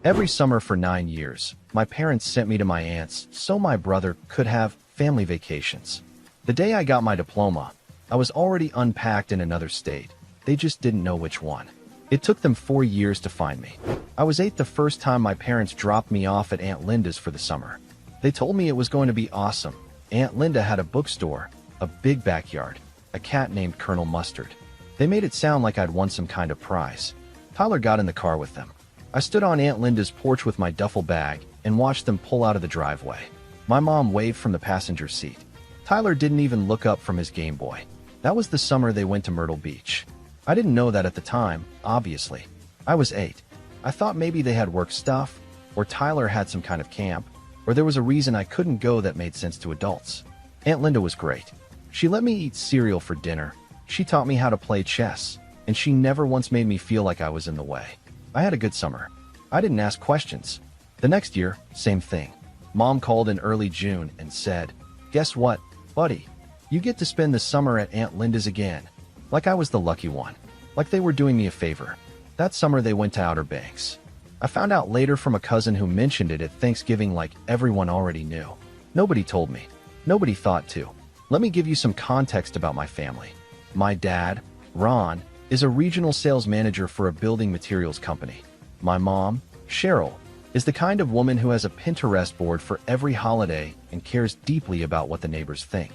Every summer for 9 years, my parents sent me to my aunt's so my brother could have family vacations. The day I got my diploma, I was already unpacked in another state. They just didn't know which one. It took them 4 years to find me. I was 8 the first time my parents dropped me off at Aunt Linda's for the summer. They told me it was going to be awesome. Aunt Linda had a bookstore, a big backyard, a cat named Colonel Mustard. They made it sound like I'd won some kind of prize. Tyler got in the car with them. I stood on Aunt Linda's porch with my duffel bag and watched them pull out of the driveway. My mom waved from the passenger seat. Tyler didn't even look up from his Game Boy. That was the summer they went to Myrtle Beach. I didn't know that at the time, obviously. I was 8. I thought maybe they had work stuff, or Tyler had some kind of camp, or there was a reason I couldn't go that made sense to adults. Aunt Linda was great. She let me eat cereal for dinner. She taught me how to play chess, and she never once made me feel like I was in the way. I had a good summer. I didn't ask questions. The next year, same thing. Mom called in early June and said, "Guess what, buddy? You get to spend the summer at Aunt Linda's again." Like I was the lucky one. Like they were doing me a favor. That summer they went to Outer Banks. I found out later from a cousin who mentioned it at Thanksgiving like everyone already knew. Nobody told me. Nobody thought to. Let me give you some context about my family. My dad, Ron, is a regional sales manager for a building materials company. My mom, Cheryl, is the kind of woman who has a Pinterest board for every holiday and cares deeply about what the neighbors think.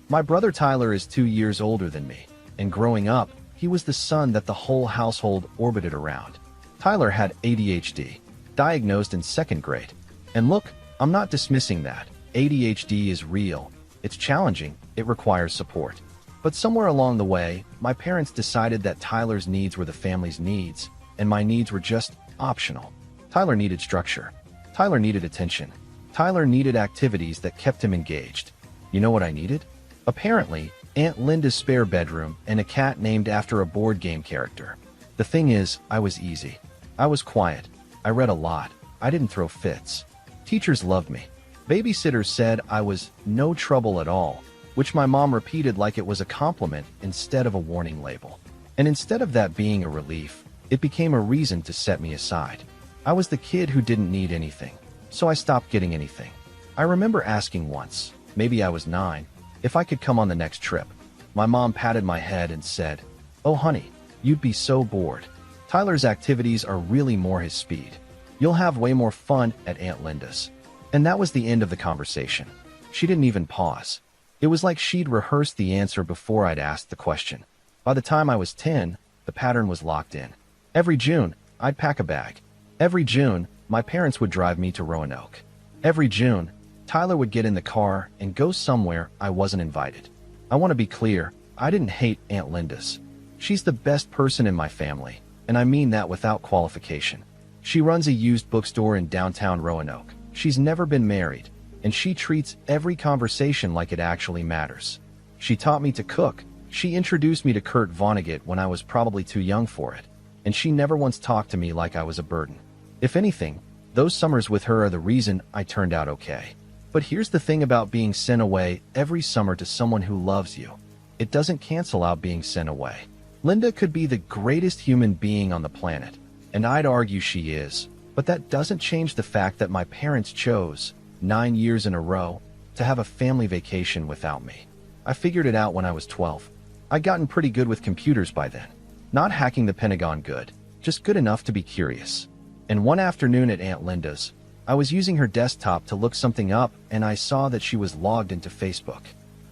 My brother Tyler is 2 years older than me, and growing up, he was the son that the whole household orbited around. Tyler had ADHD, diagnosed in 2nd grade. And look, I'm not dismissing that. ADHD is real. It's challenging. It requires support. But somewhere along the way, my parents decided that Tyler's needs were the family's needs, and my needs were just optional. Tyler needed structure. Tyler needed attention. Tyler needed activities that kept him engaged. You know what I needed? Apparently, Aunt Linda's spare bedroom and a cat named after a board game character. The thing is, I was easy. I was quiet. I read a lot. I didn't throw fits. Teachers loved me. Babysitters said I was no trouble at all, which my mom repeated like it was a compliment instead of a warning label. And instead of that being a relief, it became a reason to set me aside. I was the kid who didn't need anything, so I stopped getting anything. I remember asking once, maybe I was 9, if I could come on the next trip. My mom patted my head and said, "Oh honey, you'd be so bored. Tyler's activities are really more his speed. You'll have way more fun at Aunt Linda's." And that was the end of the conversation. She didn't even pause. It was like she'd rehearsed the answer before I'd asked the question. By the time I was 10, the pattern was locked in. Every June, I'd pack a bag. Every June, my parents would drive me to Roanoke. Every June, Tyler would get in the car and go somewhere I wasn't invited. I want to be clear, I didn't hate Aunt Linda's. She's the best person in my family, and I mean that without qualification. She runs a used bookstore in downtown Roanoke. She's never been married, and she treats every conversation like it actually matters. She taught me to cook. She introduced me to Kurt Vonnegut when I was probably too young for it, and she never once talked to me like I was a burden. If anything, those summers with her are the reason I turned out okay. But here's the thing about being sent away every summer to someone who loves you. It doesn't cancel out being sent away. Linda could be the greatest human being on the planet, and I'd argue she is, but that doesn't change the fact that my parents chose, 9 years in a row, to have a family vacation without me. I figured it out when I was 12. I'd gotten pretty good with computers by then. Not hacking the Pentagon good, just good enough to be curious. And one afternoon at Aunt Linda's, I was using her desktop to look something up and I saw that she was logged into Facebook.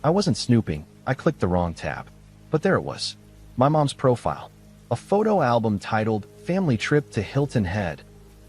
I wasn't snooping, I clicked the wrong tab. But there it was. My mom's profile. A photo album titled Family Trip to Hilton Head,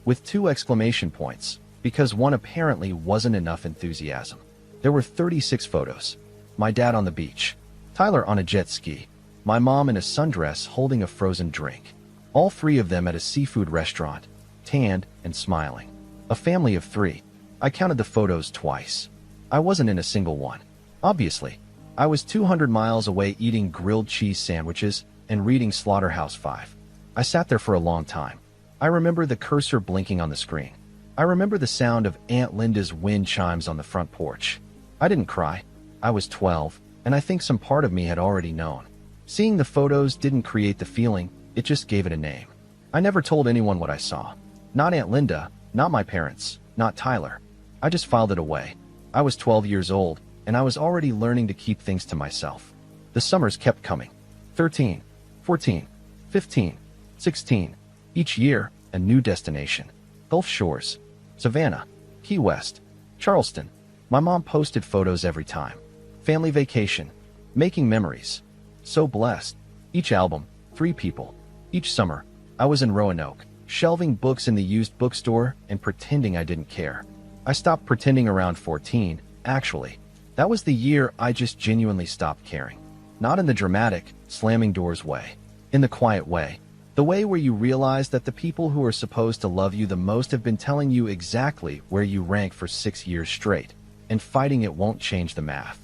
with 2 exclamation points, because one apparently wasn't enough enthusiasm. There were 36 photos. My dad on the beach, Tyler on a jet ski, my mom in a sundress holding a frozen drink. All 3 of them at a seafood restaurant, tanned and smiling. A family of 3. I counted the photos twice. I wasn't in a single one. Obviously, I was 200 miles away eating grilled cheese sandwiches and reading Slaughterhouse-Five. I sat there for a long time. I remember the cursor blinking on the screen. I remember the sound of Aunt Linda's wind chimes on the front porch. I didn't cry. I was 12, and I think some part of me had already known. Seeing the photos didn't create the feeling, it just gave it a name. I never told anyone what I saw. Not Aunt Linda, Not my parents, not Tyler. I just filed it away. I was 12 years old, and I was already learning to keep things to myself. The summers kept coming. 13, 14, 15, 16. Each year, a new destination. Gulf Shores, Savannah, Key West, Charleston. My mom posted photos every time. Family vacation. Making memories. So blessed. Each album, 3 people. Each summer, I was in Roanoke, shelving books in the used bookstore and pretending I didn't care. I stopped pretending around 14, actually. That was the year I just genuinely stopped caring. Not in the dramatic, slamming doors way. In the quiet way. The way where you realize that the people who are supposed to love you the most have been telling you exactly where you rank for 6 years straight, and fighting it won't change the math.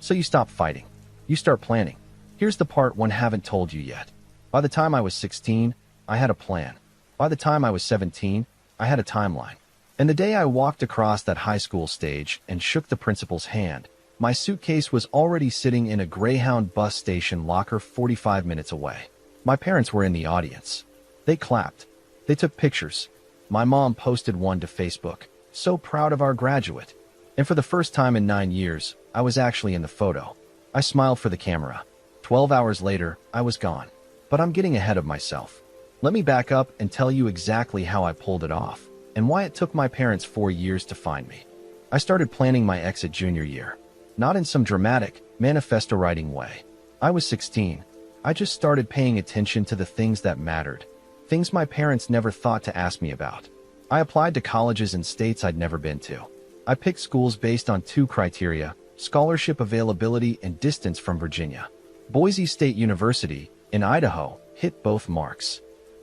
So you stop fighting. You start planning. Here's the part one haven't told you yet. By the time I was 16, I had a plan. By the time I was 17, I had a timeline. And the day I walked across that high school stage and shook the principal's hand, my suitcase was already sitting in a Greyhound bus station locker 45 minutes away. My parents were in the audience. They clapped. They took pictures. My mom posted one to Facebook. So proud of our graduate. And for the first time in 9 years, I was actually in the photo. I smiled for the camera. 12 hours later, I was gone. But I'm getting ahead of myself. Let me back up and tell you exactly how I pulled it off, and why it took my parents 4 years to find me. I started planning my exit junior year. Not in some dramatic, manifesto writing way. I was 16. I just started paying attention to the things that mattered. Things my parents never thought to ask me about. I applied to colleges in states I'd never been to. I picked schools based on 2 criteria: scholarship availability and distance from Virginia. Boise State University, in Idaho, hit both marks.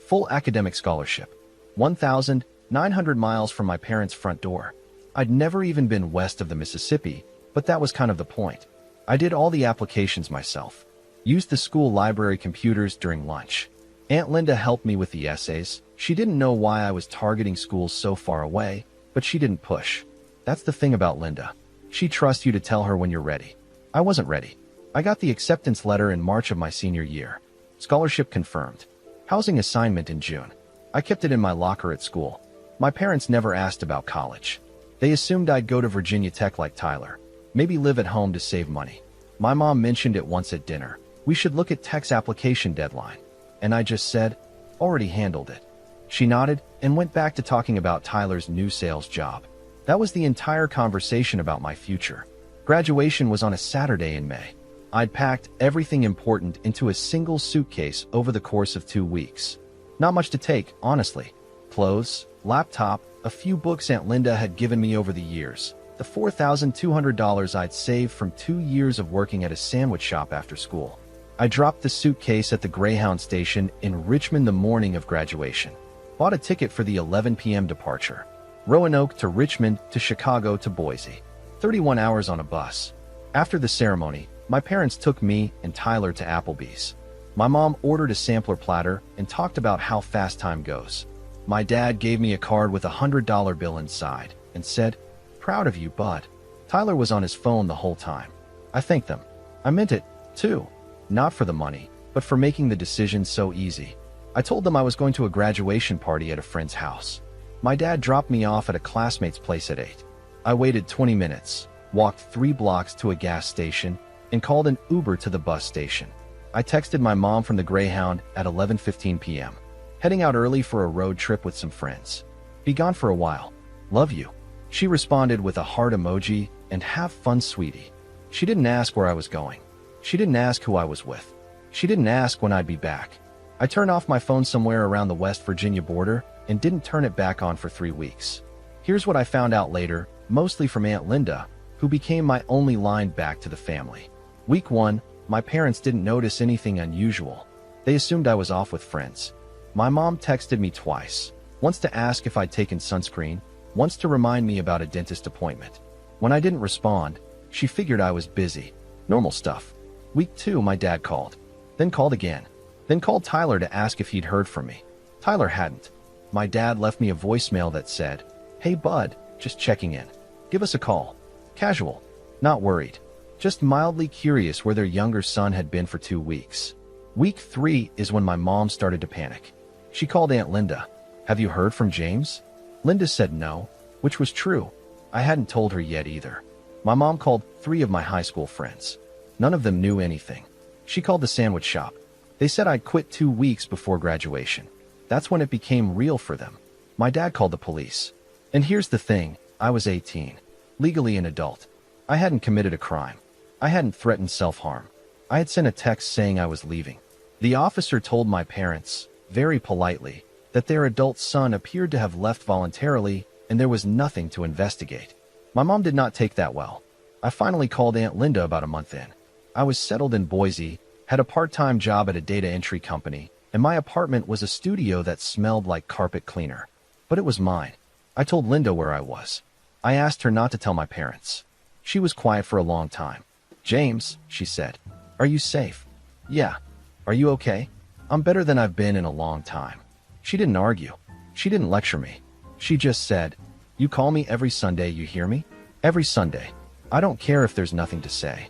Full academic scholarship. 1,900 miles from my parents' front door. I'd never even been west of the Mississippi, but that was kind of the point. I did all the applications myself. Used the school library computers during lunch. Aunt Linda helped me with the essays. She didn't know why I was targeting schools so far away, but she didn't push. That's the thing about Linda. She trusts you to tell her when you're ready. I wasn't ready. I got the acceptance letter in March of my senior year. Scholarship confirmed. Housing assignment in June. I kept it in my locker at school. My parents never asked about college. They assumed I'd go to Virginia Tech like Tyler. Maybe live at home to save money. My mom mentioned it once at dinner. We should look at Tech's application deadline. And I just said, already handled it. She nodded and went back to talking about Tyler's new sales job. That was the entire conversation about my future. Graduation was on a Saturday in May. I'd packed everything important into a single suitcase over the course of 2 weeks. Not much to take, honestly. Clothes, laptop, a few books Aunt Linda had given me over the years, the $4,200 I'd saved from 2 years of working at a sandwich shop after school. I dropped the suitcase at the Greyhound station in Richmond the morning of graduation. Bought a ticket for the 11 p.m. departure. Roanoke to Richmond to Chicago to Boise. 31 hours on a bus. After the ceremony, my parents took me and Tyler to Applebee's. My mom ordered a sampler platter and talked about how fast time goes. My dad gave me a card with a $100 bill inside and said, "Proud of you, bud." Tyler was on his phone the whole time. I thanked them. I meant it, too. Not for the money, but for making the decision so easy. I told them I was going to a graduation party at a friend's house. My dad dropped me off at a classmate's place at 8. I waited 20 minutes, walked 3 blocks to a gas station, and called an Uber to the bus station. I texted my mom from the Greyhound at 11:15 p.m. Heading out early for a road trip with some friends. Be gone for a while. Love you. She responded with a heart emoji and "have fun, sweetie." She didn't ask where I was going. She didn't ask who I was with. She didn't ask when I'd be back. I turned off my phone somewhere around the West Virginia border and didn't turn it back on for 3 weeks. Here's what I found out later, mostly from Aunt Linda, who became my only line back to the family. Week 1, my parents didn't notice anything unusual. They assumed I was off with friends. My mom texted me twice, once to ask if I'd taken sunscreen, once to remind me about a dentist appointment. When I didn't respond, she figured I was busy. Normal stuff. Week 2, my dad called. Then called again. Then called Tyler to ask if he'd heard from me. Tyler hadn't. My dad left me a voicemail that said, "Hey bud, just checking in. Give us a call." Casual. Not worried. Just mildly curious where their younger son had been for 2 weeks. Week 3 is when my mom started to panic. She called Aunt Linda. "Have you heard from James?" Linda said no, which was true. I hadn't told her yet either. My mom called 3 of my high school friends. None of them knew anything. She called the sandwich shop. They said I'd quit 2 weeks before graduation. That's when it became real for them. My dad called the police. And here's the thing, I was 18, legally an adult. I hadn't committed a crime. I hadn't threatened self-harm. I had sent a text saying I was leaving. The officer told my parents, very politely, that their adult son appeared to have left voluntarily and there was nothing to investigate. My mom did not take that well. I finally called Aunt Linda about a month in. I was settled in Boise, had a part-time job at a data entry company, and my apartment was a studio that smelled like carpet cleaner. But it was mine. I told Linda where I was. I asked her not to tell my parents. She was quiet for a long time. "James," she said, "are you safe?" "Yeah." "Are you okay?" "I'm better than I've been in a long time." She didn't argue. She didn't lecture me. She just said, "You call me every Sunday, you hear me? Every Sunday. I don't care if there's nothing to say."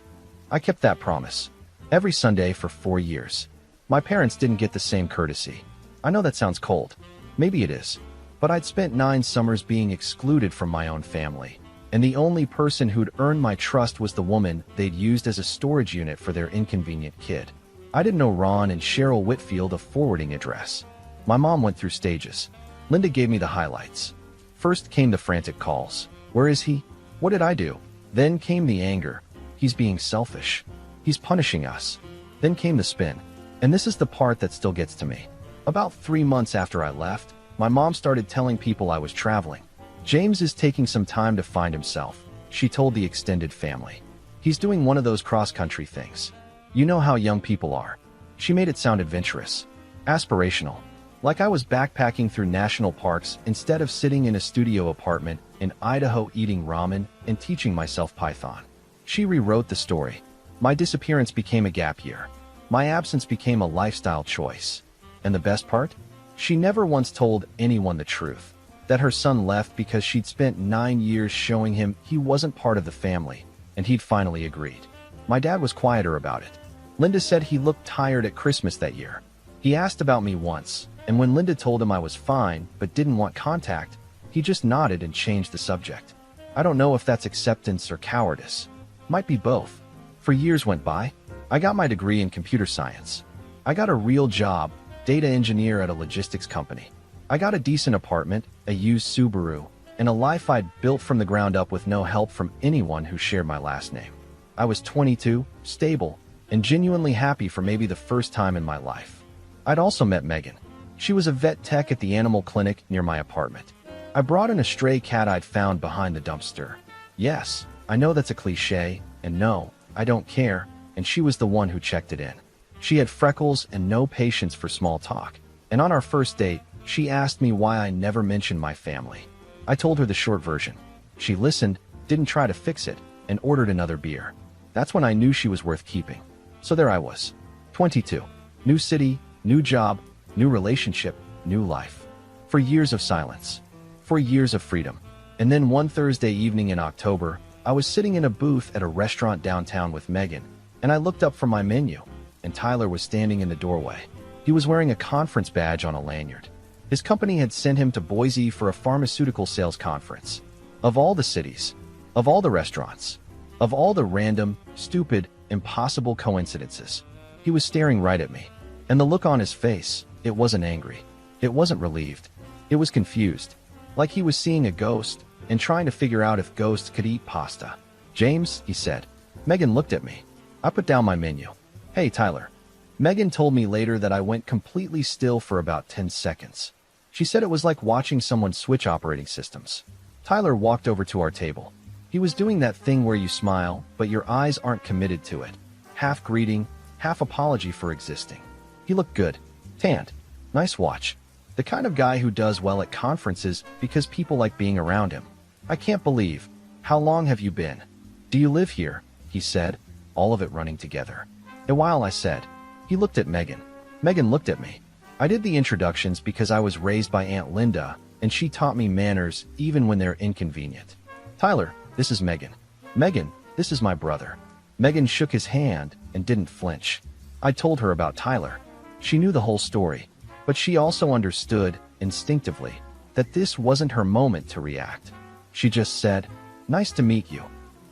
I kept that promise. Every Sunday for 4 years. My parents didn't get the same courtesy. I know that sounds cold. Maybe it is. But I'd spent 9 summers being excluded from my own family. And the only person who'd earned my trust was the woman they'd used as a storage unit for their inconvenient kid. I didn't know Ron and Cheryl Whitfield a forwarding address. My mom went through stages. Linda gave me the highlights. First came the frantic calls. "Where is he? What did I do?" Then came the anger. "He's being selfish. He's punishing us." Then came the spin. And this is the part that still gets to me. About 3 months after I left, my mom started telling people I was traveling. "James is taking some time to find himself," she told the extended family. "He's doing one of those cross-country things. You know how young people are." She made it sound adventurous, aspirational, like I was backpacking through national parks instead of sitting in a studio apartment in Idaho eating ramen and teaching myself Python. She rewrote the story. My disappearance became a gap year. My absence became a lifestyle choice. And the best part? She never once told anyone the truth. That her son left because she'd spent 9 years showing him he wasn't part of the family, and he'd finally agreed. My dad was quieter about it. Linda said he looked tired at Christmas that year. He asked about me once, and when Linda told him I was fine but didn't want contact, he just nodded and changed the subject. I don't know if that's acceptance or cowardice. Might be both. For years went by. I got my degree in computer science. I got a real job, data engineer at a logistics company. I got a decent apartment, a used Subaru, and a life I'd built from the ground up with no help from anyone who shared my last name. I was 22, stable, and genuinely happy for maybe the first time in my life. I'd also met Megan. She was a vet tech at the animal clinic near my apartment. I brought in a stray cat I'd found behind the dumpster. Yes, I know that's a cliche, and no, I don't care, and she was the one who checked it in. She had freckles and no patience for small talk, and on our first date, she asked me why I never mentioned my family. I told her the short version. She listened, didn't try to fix it, and ordered another beer. That's when I knew she was worth keeping. So there I was, 22, new city, new job, new relationship, new life. For years of silence. For years of freedom. And then one Thursday evening in October, I was sitting in a booth at a restaurant downtown with Megan, and I looked up from my menu, and Tyler was standing in the doorway. He was wearing a conference badge on a lanyard. His company had sent him to Boise for a pharmaceutical sales conference. Of all the cities, of all the restaurants, of all the random, stupid, impossible coincidences, he was staring right at me. And the look on his face, it wasn't angry. It wasn't relieved. It was confused. Like he was seeing a ghost and trying to figure out if ghosts could eat pasta. "James," he said. Megan looked at me. I put down my menu. "Hey, Tyler." Megan told me later that I went completely still for about 10 seconds. She said it was like watching someone switch operating systems. Tyler walked over to our table. He was doing that thing where you smile, but your eyes aren't committed to it. Half greeting, half apology for existing. He looked good. Tanned. Nice watch. The kind of guy who does well at conferences because people like being around him. "I can't believe. How long have you been?" "Do you live here?" he said, all of it running together. "A while," I said. He looked at Megan. Megan looked at me. I did the introductions because I was raised by Aunt Linda, and she taught me manners even when they're inconvenient. "Tyler, this is Megan." "Megan, this is my brother." Megan shook his hand and didn't flinch. I told her about Tyler. She knew the whole story, but she also understood, instinctively, that this wasn't her moment to react. She just said, "Nice to meet you,"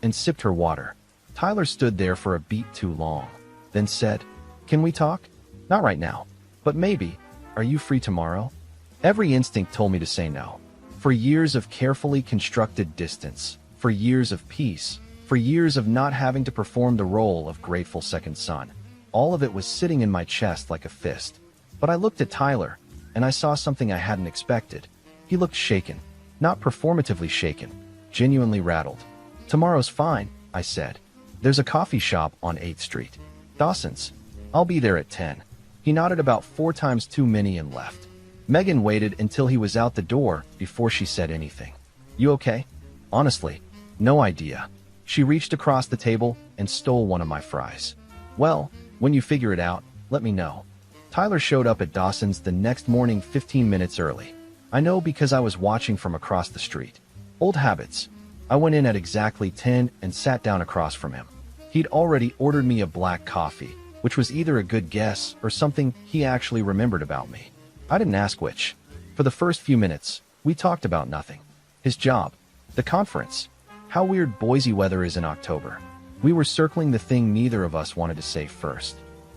and sipped her water. Tyler stood there for a beat too long, then said, "Can we talk?" "Not right now, but maybe. Are you free tomorrow?" Every instinct told me to say no. For years of carefully constructed distance, for years of peace, for years of not having to perform the role of grateful second son, all of it was sitting in my chest like a fist. But I looked at Tyler, and I saw something I hadn't expected. He looked shaken, not performatively shaken, genuinely rattled. "Tomorrow's fine," I said. "There's a coffee shop on 8th Street. Dawson's. I'll be there at 10. He nodded about 4 times too many and left. Megan waited until he was out the door before she said anything. "You okay?" "Honestly, no idea." She reached across the table and stole one of my fries. "Well, when you figure it out, let me know." Tyler showed up at Dawson's the next morning 15 minutes early. I know because I was watching from across the street. Old habits. I went in at exactly 10 and sat down across from him. He'd already ordered me a black coffee, which was either a good guess or something he actually remembered about me. I didn't ask which. For the first few minutes, we talked about nothing. His job, the conference, how weird Boise weather is in October. We were circling the thing neither of us wanted to say first.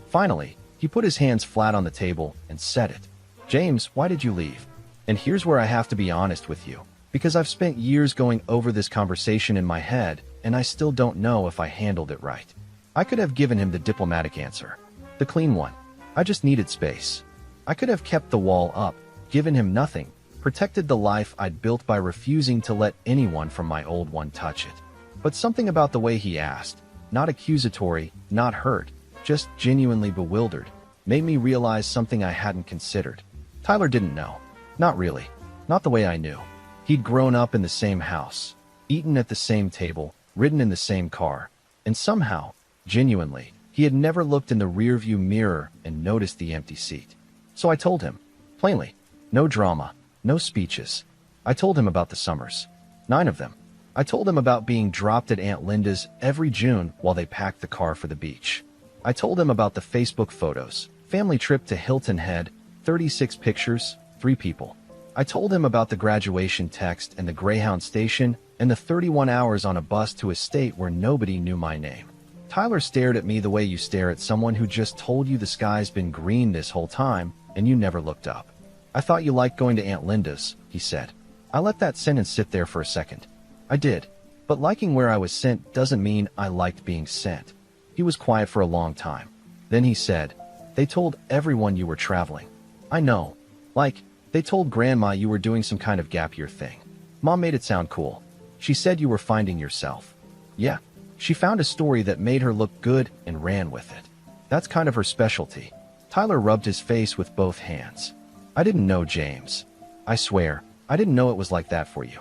Finally, he put his hands flat on the table and said it. "James, why did you leave?" And here's where I have to be honest with you, because I've spent years going over this conversation in my head, and I still don't know if I handled it right. I could have given him the diplomatic answer, the clean one. I just needed space. I could have kept the wall up, given him nothing, protected the life I'd built by refusing to let anyone from my old one touch it. But something about the way he asked, not accusatory, not hurt, just genuinely bewildered, made me realize something I hadn't considered. Tyler didn't know. Not really. Not the way I knew. He'd grown up in the same house, eaten at the same table, ridden in the same car, and somehow, genuinely, he had never looked in the rearview mirror and noticed the empty seat. So I told him, plainly, no drama, no speeches. I told him about the summers. 9 of them. I told him about being dropped at Aunt Linda's every June while they packed the car for the beach. I told him about the Facebook photos, family trip to Hilton Head, 36 pictures, 3 people. I told him about the graduation text and the Greyhound station and the 31 hours on a bus to a state where nobody knew my name. Tyler stared at me the way you stare at someone who just told you the sky's been green this whole time and you never looked up. "I thought you liked going to Aunt Linda's," he said. I let that sentence sit there for a second. I did, but liking where I was sent doesn't mean I liked being sent. He was quiet for a long time. Then he said, "They told everyone you were traveling." "I know. Like, they told Grandma you were doing some kind of gap year thing. Mom made it sound cool. She said you were finding yourself." "Yeah, she found a story that made her look good and ran with it. That's kind of her specialty." Tyler rubbed his face with both hands. "I didn't know, James. I swear, I didn't know it was like that for you."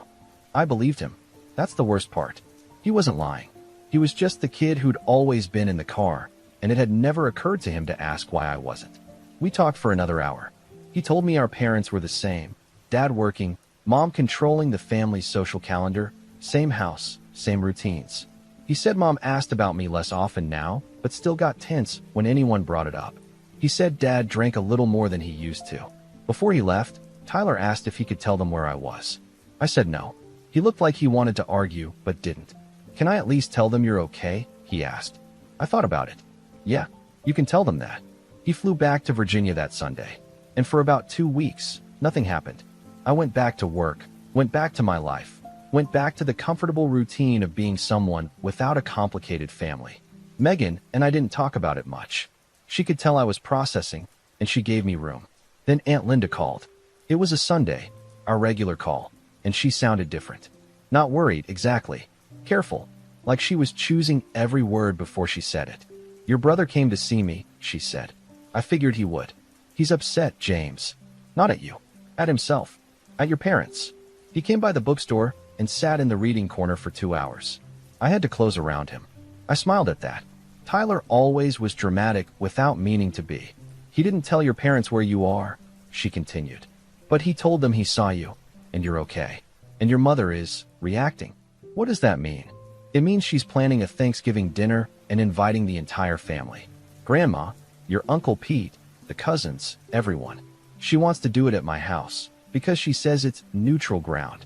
I believed him. That's the worst part. He wasn't lying. He was just the kid who'd always been in the car, and it had never occurred to him to ask why I wasn't. We talked for another hour. He told me our parents were the same. Dad working, Mom controlling the family's social calendar, same house, same routines. He said Mom asked about me less often now, but still got tense when anyone brought it up. He said Dad drank a little more than he used to. Before he left, Tyler asked if he could tell them where I was. I said no. He looked like he wanted to argue, but didn't. "Can I at least tell them you're okay?" he asked. I thought about it. "Yeah, you can tell them that." He flew back to Virginia that Sunday. And for about 2 weeks, nothing happened. I went back to work, went back to my life, went back to the comfortable routine of being someone without a complicated family. Megan and I didn't talk about it much. She could tell I was processing, and she gave me room. Then Aunt Linda called. It was a Sunday, our regular call, and she sounded different. Not worried, exactly. Careful, like she was choosing every word before she said it. "Your brother came to see me," she said. "I figured he would. He's upset, James. Not at you. At himself. At your parents. He came by the bookstore and sat in the reading corner for 2 hours. I had to close around him." I smiled at that. Tyler always was dramatic without meaning to be. "He didn't tell your parents where you are," she continued. "But he told them he saw you, and you're okay. And your mother is reacting." What does that mean? It means she's planning a Thanksgiving dinner and inviting the entire family. Grandma, your Uncle Pete, the cousins, everyone. She wants to do it at my house. Because she says it's neutral ground.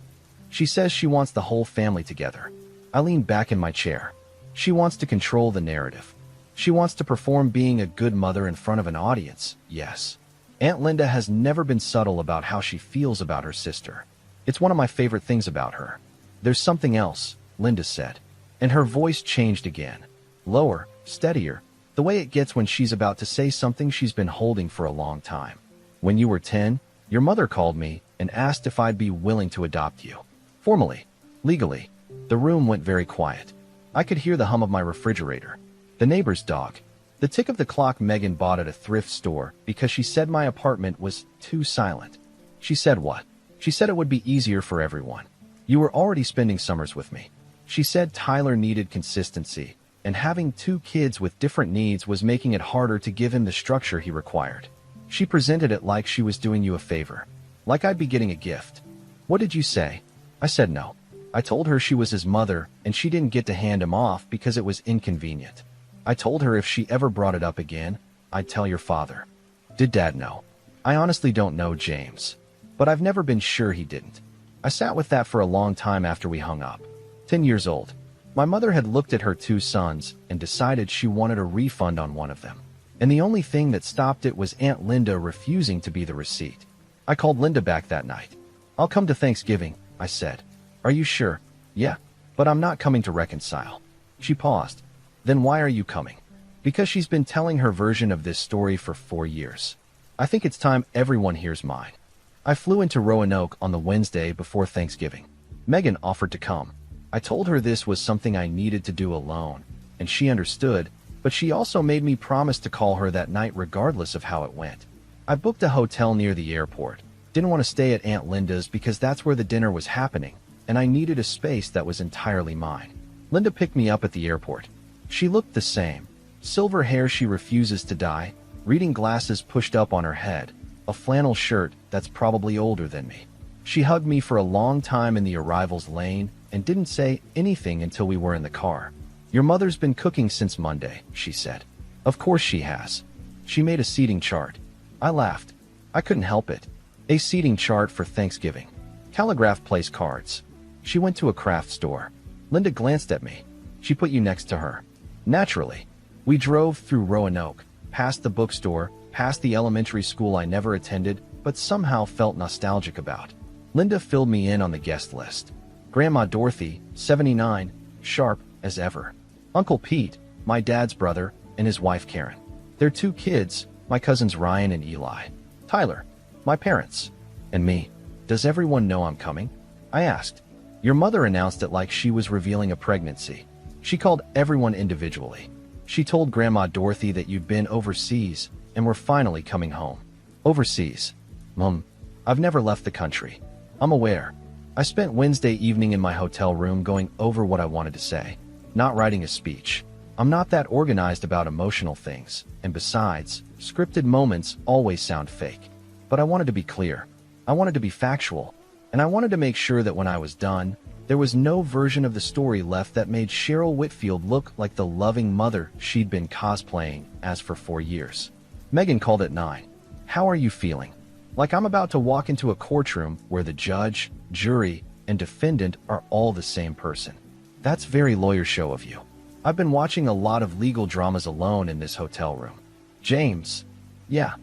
She says she wants the whole family together. I lean back in my chair. She wants to control the narrative. She wants to perform being a good mother in front of an audience, yes. Aunt Linda has never been subtle about how she feels about her sister. It's one of my favorite things about her. There's something else, Linda said. And her voice changed again. Lower, steadier, the way it gets when she's about to say something she's been holding for a long time. When you were 10, your mother called me and asked if I'd be willing to adopt you. Formally, legally. The room went very quiet. I could hear the hum of my refrigerator, the neighbor's dog, the tick of the clock Megan bought at a thrift store because she said my apartment was too silent. She said what? She said it would be easier for everyone. You were already spending summers with me. She said Tyler needed consistency, and having 2 kids with different needs was making it harder to give him the structure he required. She presented it like she was doing you a favor, like I'd be getting a gift. What did you say? I said no. I told her she was his mother and she didn't get to hand him off because it was inconvenient. I told her if she ever brought it up again, I'd tell your father. Did Dad know? I honestly don't know, James. But I've never been sure he didn't. I sat with that for a long time after we hung up. 10 years old. My mother had looked at her 2 sons and decided she wanted a refund on one of them. And the only thing that stopped it was Aunt Linda refusing to be the receipt. I called Linda back that night. I'll come to Thanksgiving, I said. Are you sure? Yeah, but I'm not coming to reconcile. She paused. Then why are you coming? Because she's been telling her version of this story for 4 years. I think it's time everyone hears mine. I flew into Roanoke on the Wednesday before Thanksgiving. Megan offered to come. I told her this was something I needed to do alone, and she understood, but she also made me promise to call her that night regardless of how it went. I booked a hotel near the airport. Didn't want to stay at Aunt Linda's because that's where the dinner was happening, and I needed a space that was entirely mine. Linda picked me up at the airport. She looked the same. Silver hair she refuses to dye, reading glasses pushed up on her head, a flannel shirt that's probably older than me. She hugged me for a long time in the arrivals lane and didn't say anything until we were in the car. Your mother's been cooking since Monday, she said. Of course she has. She made a seating chart. I laughed. I couldn't help it. A seating chart for Thanksgiving. Calligraph place cards. She went to a craft store. Linda glanced at me. She put you next to her. Naturally. We drove through Roanoke, past the bookstore, past the elementary school I never attended, but somehow felt nostalgic about. Linda filled me in on the guest list. Grandma Dorothy, 79, sharp as ever. Uncle Pete, my dad's brother, and his wife Karen. Their 2 kids, my cousins Ryan and Eli. Tyler, my parents, and me. Does everyone know I'm coming? I asked. Your mother announced it like she was revealing a pregnancy. She called everyone individually. She told Grandma Dorothy that you'd been overseas and were finally coming home. Overseas? I've never left the country. I'm aware. I spent Wednesday evening in my hotel room going over what I wanted to say, not writing a speech. I'm not that organized about emotional things, and besides, scripted moments always sound fake. But I wanted to be clear. I wanted to be factual, and I wanted to make sure that when I was done, there was no version of the story left that made Cheryl Whitfield look like the loving mother she'd been cosplaying as for 4 years. Megan called at 9. How are you feeling? Like I'm about to walk into a courtroom where the judge, jury, and defendant are all the same person. That's very lawyer show of you. I've been watching a lot of legal dramas alone in this hotel room. James. Yeah.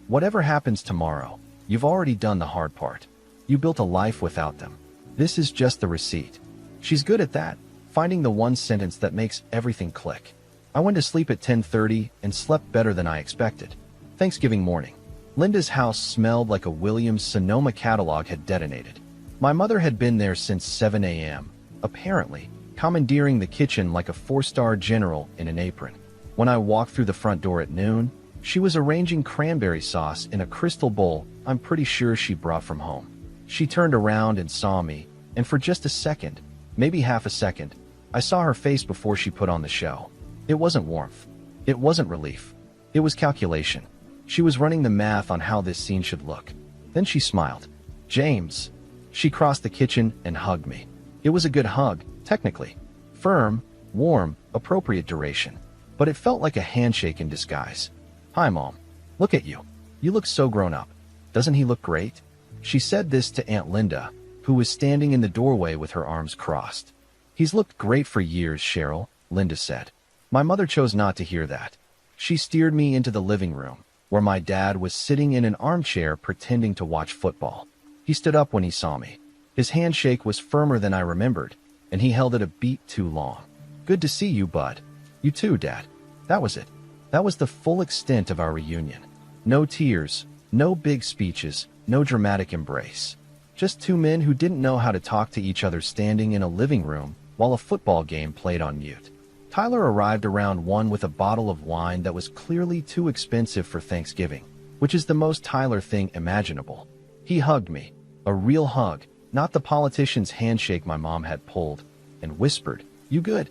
Whatever happens tomorrow, you've already done the hard part. You built a life without them. This is just the receipt. She's good at that, finding the one sentence that makes everything click. I went to sleep at 10:30 and slept better than I expected. Thanksgiving morning. Linda's house smelled like a Williams-Sonoma catalog had detonated. My mother had been there since 7 a.m., apparently, commandeering the kitchen like a 4-star general in an apron. When I walked through the front door at noon, she was arranging cranberry sauce in a crystal bowl I'm pretty sure she brought from home. She turned around and saw me, and for just a second, maybe half a second, I saw her face before she put on the show. It wasn't warmth. It wasn't relief. It was calculation. She was running the math on how this scene should look. Then she smiled. James. She crossed the kitchen and hugged me. It was a good hug, technically. Firm, warm, appropriate duration. But it felt like a handshake in disguise. Hi, Mom. Look at you. You look so grown up. Doesn't he look great? She said this to Aunt Linda, who was standing in the doorway with her arms crossed. "He's looked great for years, Cheryl," Linda said. My mother chose not to hear that. She steered me into the living room, where my dad was sitting in an armchair pretending to watch football. He stood up when he saw me. His handshake was firmer than I remembered, and he held it a beat too long. "Good to see you, bud." "You too, Dad." That was it. That was the full extent of our reunion. No tears, no big speeches, no dramatic embrace. Just two men who didn't know how to talk to each other standing in a living room while a football game played on mute. Tyler arrived around 1 with a bottle of wine that was clearly too expensive for Thanksgiving, which is the most Tyler thing imaginable. He hugged me, a real hug, not the politician's handshake my mom had pulled, and whispered, "You good?"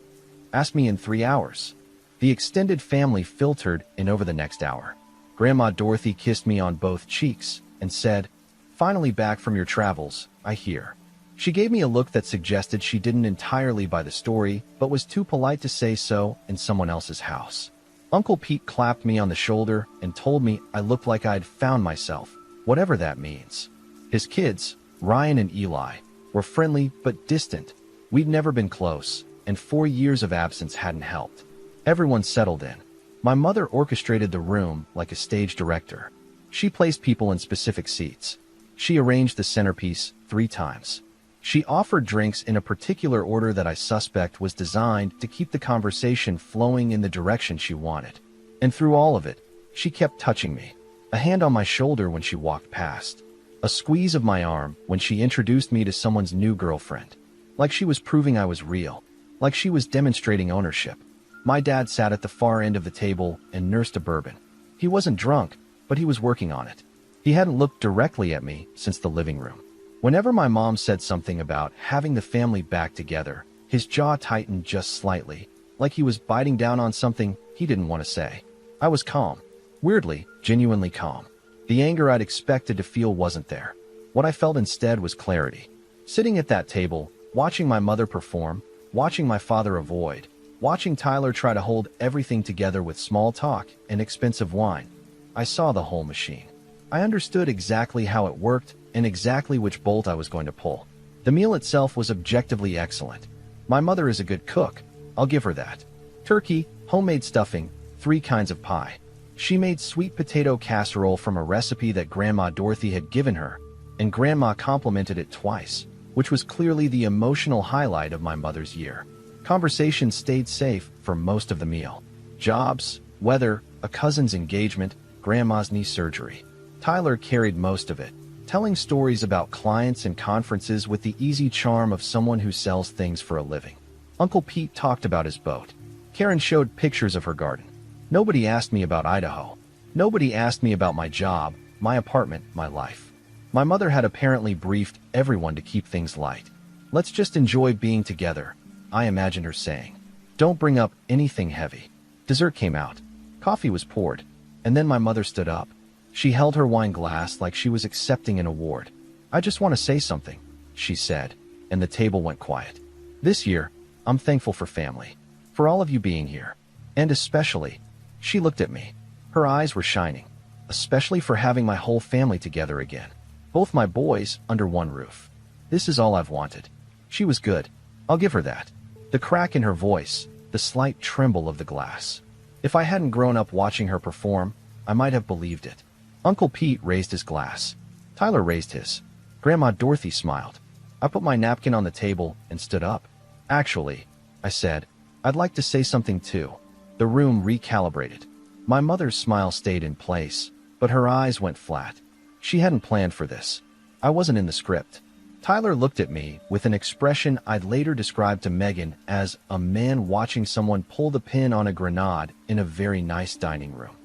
Asked me in 3 hours. The extended family filtered in over the next hour. Grandma Dorothy kissed me on both cheeks and said, "Finally back from your travels, I hear." She gave me a look that suggested she didn't entirely buy the story, but was too polite to say so in someone else's house. Uncle Pete clapped me on the shoulder and told me I looked like I'd found myself, whatever that means. His kids, Ryan and Eli, were friendly but distant. We'd never been close, and 4 years of absence hadn't helped. Everyone settled in. My mother orchestrated the room like a stage director. She placed people in specific seats. She arranged the centerpiece 3 times. She offered drinks in a particular order that I suspect was designed to keep the conversation flowing in the direction she wanted. And through all of it, she kept touching me. A hand on my shoulder when she walked past. A squeeze of my arm when she introduced me to someone's new girlfriend. Like she was proving I was real. Like she was demonstrating ownership. My dad sat at the far end of the table and nursed a bourbon. He wasn't drunk, but he was working on it. He hadn't looked directly at me since the living room. Whenever my mom said something about having the family back together, his jaw tightened just slightly, like he was biting down on something he didn't want to say. I was calm. Weirdly, genuinely calm. The anger I'd expected to feel wasn't there. What I felt instead was clarity. Sitting at that table, watching my mother perform, watching my father avoid, watching Tyler try to hold everything together with small talk and expensive wine, I saw the whole machine. I understood exactly how it worked and exactly which bolt I was going to pull. The meal itself was objectively excellent. My mother is a good cook, I'll give her that. Turkey, homemade stuffing, 3 kinds of pie. She made sweet potato casserole from a recipe that Grandma Dorothy had given her, and Grandma complimented it twice, which was clearly the emotional highlight of my mother's year. Conversation stayed safe for most of the meal. Jobs, weather, a cousin's engagement, Grandma's knee surgery. Tyler carried most of it, telling stories about clients and conferences with the easy charm of someone who sells things for a living. Uncle Pete talked about his boat. Karen showed pictures of her garden. Nobody asked me about Idaho. Nobody asked me about my job, my apartment, my life. My mother had apparently briefed everyone to keep things light. "Let's just enjoy being together," I imagined her saying. "Don't bring up anything heavy." Dessert came out. Coffee was poured. And then my mother stood up. She held her wine glass like she was accepting an award. "I just want to say something," she said, and the table went quiet. "This year, I'm thankful for family. For all of you being here. And especially," she looked at me. Her eyes were shining. "Especially for having my whole family together again. Both my boys under one roof. This is all I've wanted." She was good. I'll give her that. The crack in her voice, the slight tremble of the glass. If I hadn't grown up watching her perform, I might have believed it. Uncle Pete raised his glass. Tyler raised his. Grandma Dorothy smiled. I put my napkin on the table and stood up. "Actually," I said, "I'd like to say something too." The room recalibrated. My mother's smile stayed in place, but her eyes went flat. She hadn't planned for this. I wasn't in the script. Tyler looked at me with an expression I'd later describe to Megan as a man watching someone pull the pin on a grenade in a very nice dining room.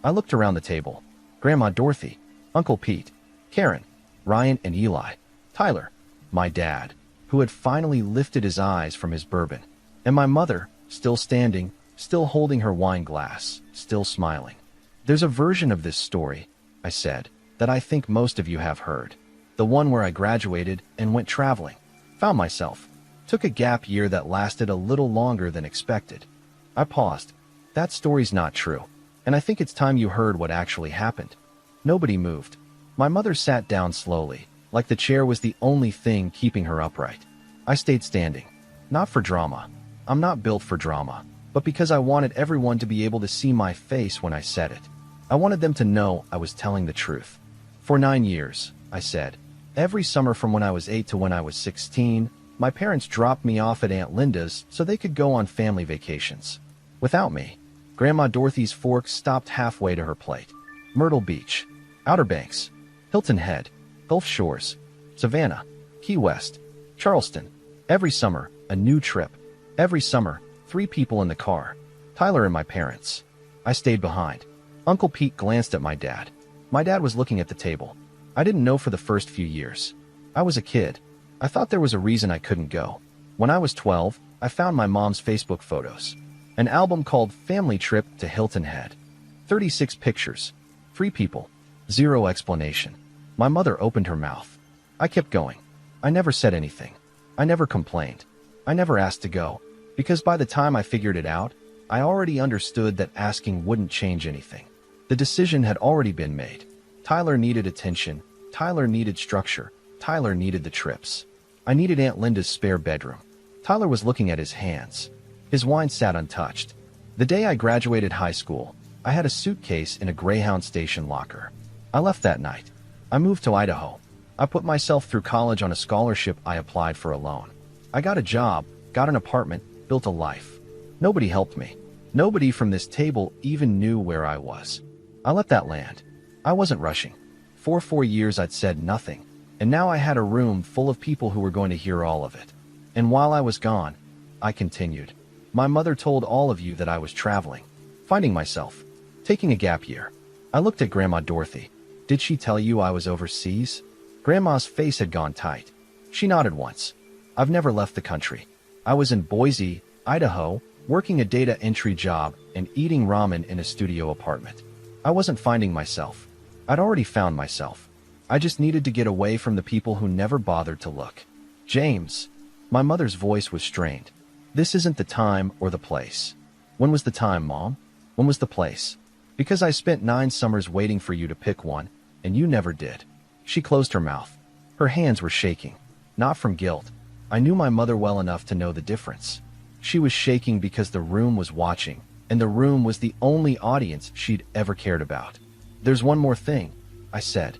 I looked around the table. Grandma Dorothy, Uncle Pete, Karen, Ryan and Eli, Tyler, my dad, who had finally lifted his eyes from his bourbon, and my mother, still standing, still holding her wine glass, still smiling. "There's a version of this story," I said, "that I think most of you have heard. The one where I graduated and went traveling, found myself, took a gap year that lasted a little longer than expected." I paused. "That story's not true, and I think it's time you heard what actually happened." Nobody moved. My mother sat down slowly, like the chair was the only thing keeping her upright. I stayed standing. Not for drama. I'm not built for drama, but because I wanted everyone to be able to see my face when I said it. I wanted them to know I was telling the truth. For 9 years, I said. Every summer from when I was 8 to when I was 16, my parents dropped me off at Aunt Linda's so they could go on family vacations. Without me, Grandma Dorothy's fork stopped halfway to her plate. Myrtle Beach, Outer Banks, Hilton Head, Gulf Shores, Savannah, Key West, Charleston. Every summer, a new trip. Every summer, 3 people in the car. Tyler and my parents. I stayed behind. Uncle Pete glanced at my dad. My dad was looking at the table. I didn't know for the first few years. I was a kid. I thought there was a reason I couldn't go. When I was 12, I found my mom's Facebook photos. An album called Family Trip to Hilton Head. 36 pictures. 3 people. 0 explanation. My mother opened her mouth. I kept going. I never said anything. I never complained. I never asked to go, because by the time I figured it out, I already understood that asking wouldn't change anything. The decision had already been made. Tyler needed attention. Tyler needed structure. Tyler needed the trips. I needed Aunt Linda's spare bedroom. Tyler was looking at his hands. His wine sat untouched. The day I graduated high school, I had a suitcase in a Greyhound station locker. I left that night. I moved to Idaho. I put myself through college on a scholarship I applied for alone. I got a job, got an apartment, built a life. Nobody helped me. Nobody from this table even knew where I was. I let that land. I wasn't rushing. For 4 years I'd said nothing, and now I had a room full of people who were going to hear all of it. And while I was gone, I continued. My mother told all of you that I was traveling, finding myself, taking a gap year. I looked at Grandma Dorothy. Did she tell you I was overseas? Grandma's face had gone tight. She nodded once. I've never left the country. I was in Boise, Idaho, working a data entry job and eating ramen in a studio apartment. I wasn't finding myself. I'd already found myself. I just needed to get away from the people who never bothered to look. James. My mother's voice was strained. This isn't the time or the place. When was the time, Mom? When was the place? Because I spent 9 summers waiting for you to pick one, and you never did. She closed her mouth. Her hands were shaking. Not from guilt. I knew my mother well enough to know the difference. She was shaking because the room was watching, and the room was the only audience she'd ever cared about. There's one more thing, I said.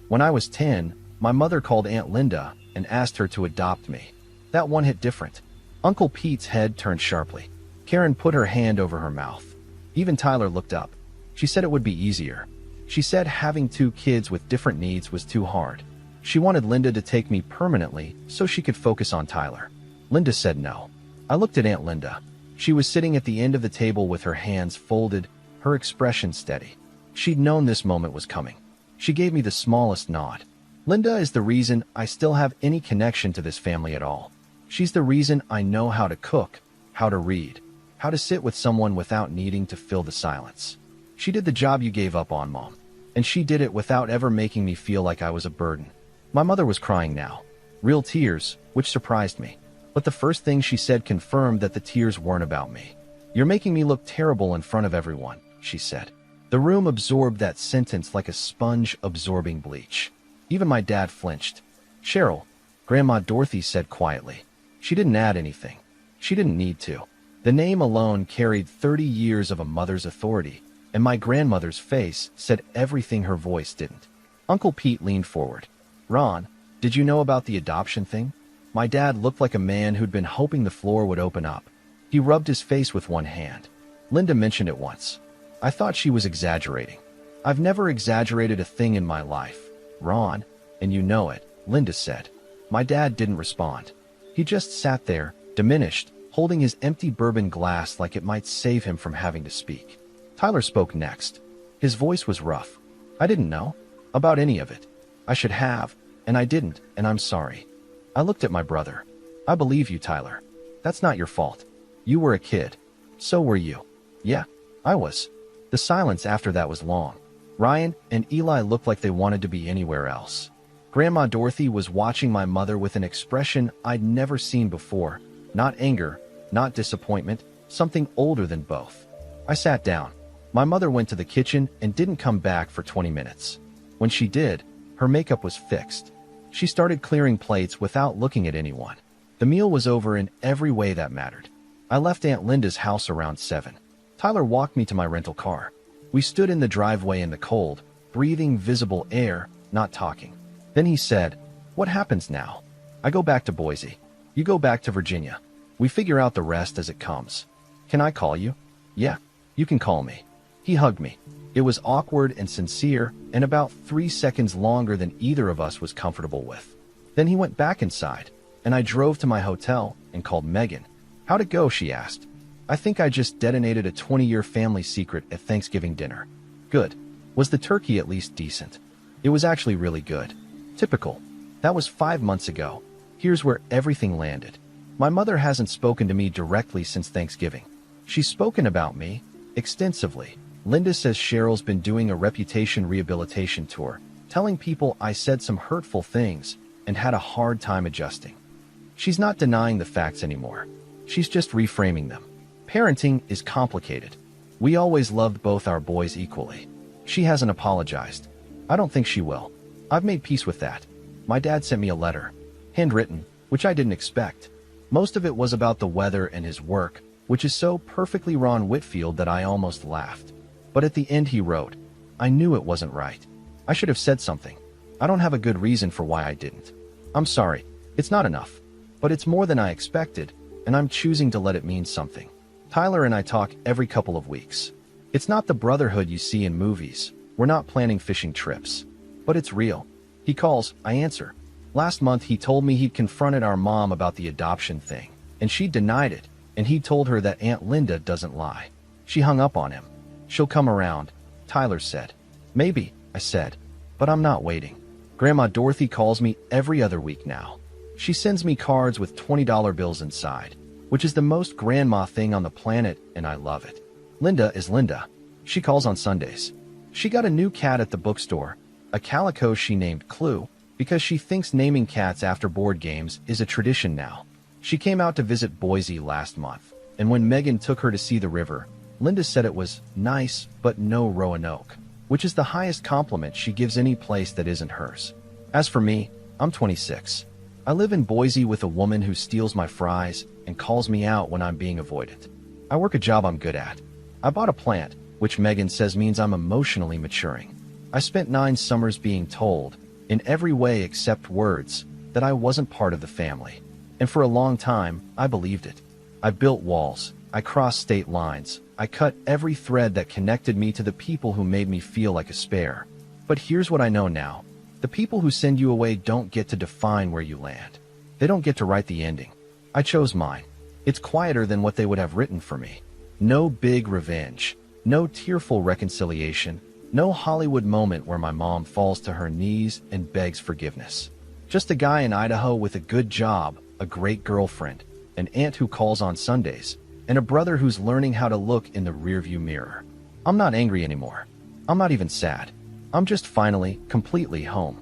When I was 10, my mother called Aunt Linda and asked her to adopt me. That one hit different. Uncle Pete's head turned sharply. Karen put her hand over her mouth. Even Tyler looked up. She said it would be easier. She said having 2 kids with different needs was too hard. She wanted Linda to take me permanently so she could focus on Tyler. Linda said no. I looked at Aunt Linda. She was sitting at the end of the table with her hands folded, her expression steady. She'd known this moment was coming. She gave me the smallest nod. Linda is the reason I still have any connection to this family at all. She's the reason I know how to cook, how to read, how to sit with someone without needing to fill the silence. She did the job you gave up on, Mom. And she did it without ever making me feel like I was a burden. My mother was crying now. Real tears, which surprised me. But the first thing she said confirmed that the tears weren't about me. You're making me look terrible in front of everyone, she said. The room absorbed that sentence like a sponge absorbing bleach. Even my dad flinched. Cheryl, Grandma Dorothy said quietly. She didn't add anything. She didn't need to. The name alone carried 30 years of a mother's authority, and my grandmother's face said everything her voice didn't. Uncle Pete leaned forward. Ron, did you know about the adoption thing? My dad looked like a man who'd been hoping the floor would open up. He rubbed his face with one hand. Linda mentioned it once. I thought she was exaggerating. I've never exaggerated a thing in my life, Ron, and you know it, Linda said. My dad didn't respond. He just sat there, diminished, holding his empty bourbon glass like it might save him from having to speak. Tyler spoke next. His voice was rough. I didn't know about any of it. I should have, and I didn't, and I'm sorry. I looked at my brother. I believe you, Tyler. That's not your fault. You were a kid. So were you. Yeah, I was. The silence after that was long. Ryan and Eli looked like they wanted to be anywhere else. Grandma Dorothy was watching my mother with an expression I'd never seen before. Not anger, not disappointment, something older than both. I sat down. My mother went to the kitchen and didn't come back for 20 minutes. When she did, Her makeup was fixed. She started clearing plates without looking at anyone. The meal was over in every way that mattered. I left Aunt Linda's house around 7. Tyler walked me to my rental car. We stood in the driveway in the cold, breathing visible air, not talking. Then he said, "What happens now?" "I go back to Boise. You go back to Virginia. We figure out the rest as it comes." "Can I call you?" "Yeah, you can call me." He hugged me. It was awkward and sincere, and about 3 seconds longer than either of us was comfortable with. Then he went back inside, and I drove to my hotel and called Megan. "How'd it go?" she asked. "I think I just detonated a 20-year family secret at Thanksgiving dinner." "Good. Was the turkey at least decent?" "It was actually really good." "Typical. That was 5 months ago. Here's where everything landed. My mother hasn't spoken to me directly since Thanksgiving. She's spoken about me extensively. Linda says Cheryl's been doing a reputation rehabilitation tour, telling people I said some hurtful things and had a hard time adjusting. She's not denying the facts anymore. She's just reframing them. Parenting is complicated. We always loved both our boys equally. She hasn't apologized. I don't think she will. I've made peace with that. My dad sent me a letter, handwritten, which I didn't expect. Most of it was about the weather and his work, which is so perfectly Ron Whitfield that I almost laughed. But at the end he wrote, "I knew it wasn't right. I should have said something. I don't have a good reason for why I didn't. I'm sorry. It's not enough. But it's more than I expected, and I'm choosing to let it mean something." Tyler and I talk every couple of weeks. It's not the brotherhood you see in movies. We're not planning fishing trips. But it's real. He calls, I answer. Last month he told me he'd confronted our mom about the adoption thing, and she denied it, and he told her that Aunt Linda doesn't lie. She hung up on him. "She'll come around," Tyler said. "Maybe," I said, "but I'm not waiting." Grandma Dorothy calls me every other week now. She sends me cards with $20 bills inside, which is the most grandma thing on the planet, and I love it. Linda is Linda. She calls on Sundays. She got a new cat at the bookstore, a calico she named Qley, because she thinks naming cats after board games is a tradition now. She came out to visit Boise last month, and when Megan took her to see the river, Linda said it was nice, but no Roanoke, which is the highest compliment she gives any place that isn't hers. As for me, I'm 26. I live in Boise with a woman who steals my fries and calls me out when I'm being avoidant. I work a job I'm good at. I bought a plant, which Megan says means I'm emotionally maturing. I spent 9 summers being told, in every way except words, that I wasn't part of the family. And for a long time, I believed it. I built walls. I crossed state lines. I cut every thread that connected me to the people who made me feel like a spare. But here's what I know now. The people who send you away don't get to define where you land. They don't get to write the ending. I chose mine. It's quieter than what they would have written for me. No big revenge. No tearful reconciliation. No Hollywood moment where my mom falls to her knees and begs forgiveness. Just a guy in Idaho with a good job, a great girlfriend, an aunt who calls on Sundays, and a brother who's learning how to look in the rearview mirror. I'm not angry anymore. I'm not even sad. I'm just finally, completely home.